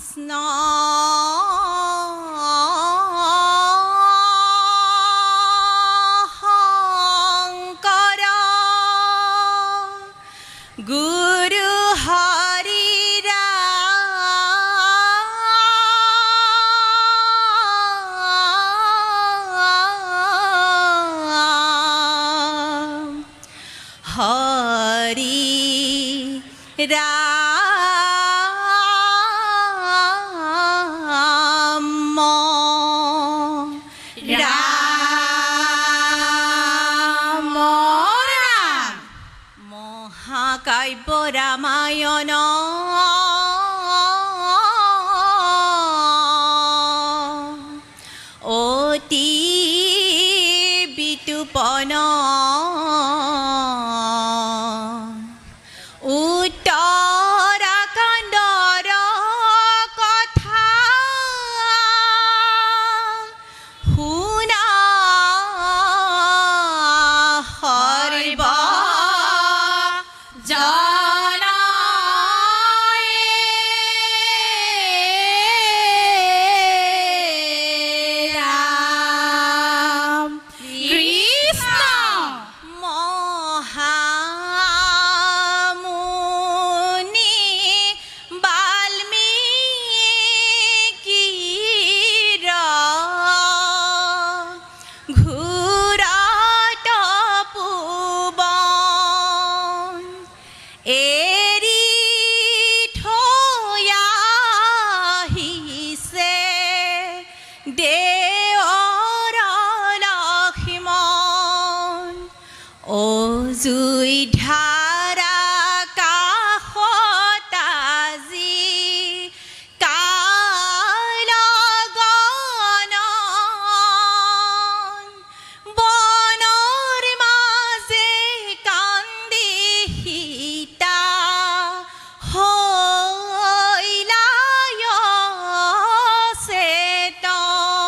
কৃষ্ণ শংকৰ গুৰু হৰি ৰাম হৰি ৰাম ৰাম মহাকাব্য ৰামায়ণ অতি বিতুপন উত্তৰাখণ্ডৰ কথা শুনা সৰ্ব জুই ধাৰা কাষত আজি কালগণন বনৰ মাজে কান্দি সীতা হৈলায় চেতন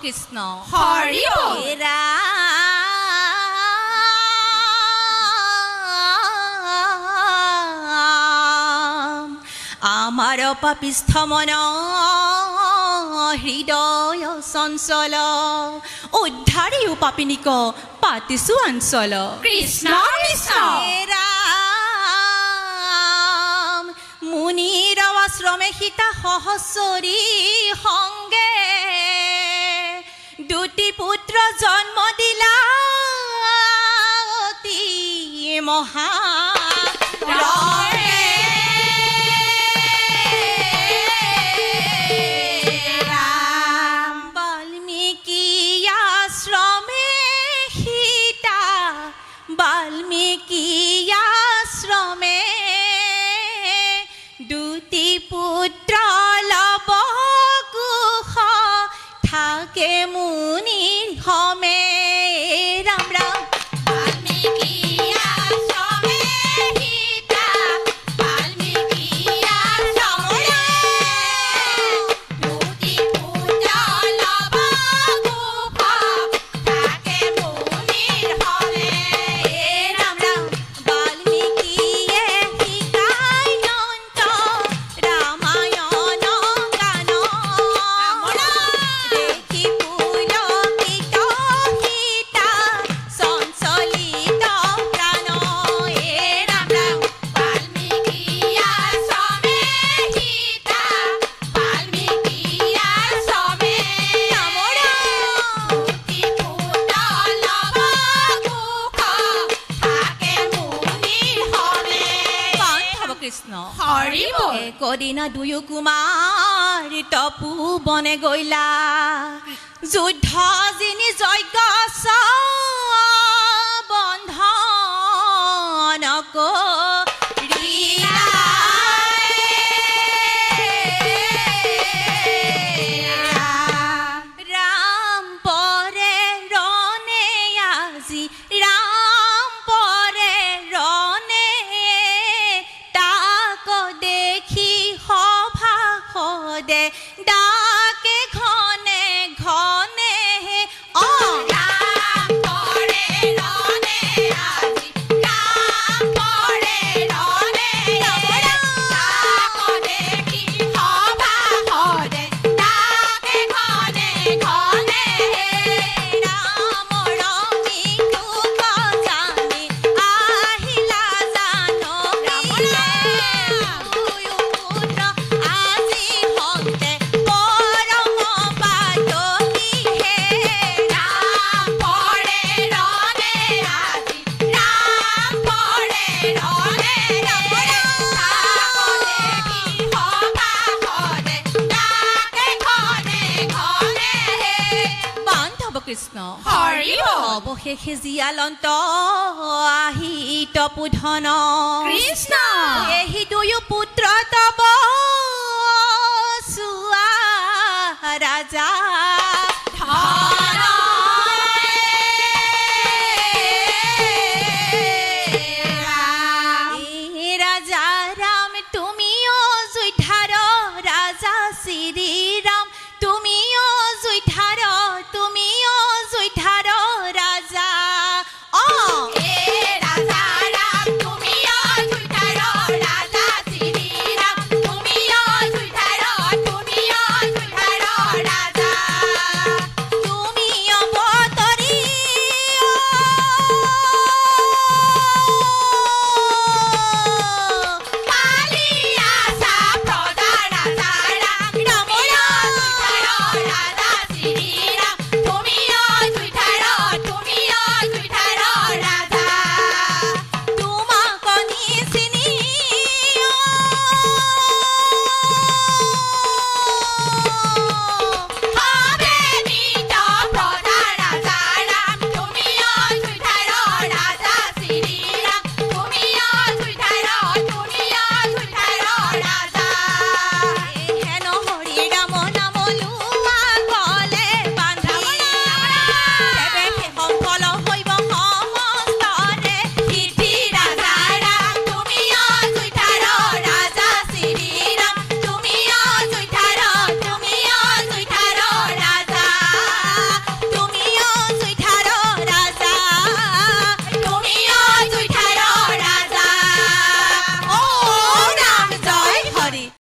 কৃষ্ণ হৰি বল। হে ৰাম আমাৰ পাপিষ্ঠ মন হৃদয় চঞ্চল উদ্ধাৰিও পাপিনিক পাতিছো অঞ্চল কৃষ্ণ কৃষ্ণ হে ৰাম মুনিৰ আশ্ৰমে সীতা সহচৰী সংগে দুটি পুত্ৰ জন্ম দিলা অতি মহা ৰয়ে। ৰাম বাল্মীকি আশ্ৰমে সীতা বাল্মীকি আশ্ৰমে দুটি পুত্ৰ লব কুশ থাকে মুনিৰ হমে ৰাম ৰাম বাল্মীকি আশ্ৰমে সীতা বাল্মীকি আশ্ৰমে দুটি পুত্ৰ লব কুশ থাকে মুনিৰ হমে ৰাম ৰাম বাল্মীকিয়ে শিকাই নন্দ ৰামায়ণ গান দেখি পুলকিত সীতা চঞ্চলিত প্ৰাণ হে ৰাম ৰাম বাল্মীকি আশ্ৰমে সীতা বাল্মীকি আশ্ৰমে ৰাম ৰাম দুটি পুত্ৰ লব কুশ থাকে মুনিৰ হমে পাৰ্থৱ কৃষ্ণ হৰি বল। একদিনা দুয়ো কুমাৰ তপু বনে গৈলা যুদ্ধ যিনি যজ্ঞ বন্ধন কৰিলা। ৰাম পৰে ৰনে আজি ৰাম পৰে ৰনে তাক দেখি সভা সদে ডাকে ঘনে ঘনে অ ৰাম পৰে ৰনে আজি ৰাম পৰে ৰনে তাক দেখি সভা সদে ডাকে ঘনে ঘনে ৰাম ৰমিকো জানি আহিলা জানো দুয়ো পুত্ৰ আজি হওঁতে পৰম বাতকি হে ৰাম পৰে ৰনে আজি ৰাম পৰে ৰনে তাক দেখি সভা সদে ডাকে ঘনে ঘনে বান্ধৱ কৃষ্ণ হৰি বল। অৱশেষে জীয়ালন্ত আহি তপোধন কৃষ্ণ এহি দুয়ো পুত্ৰ তব চোৱা ৰাজা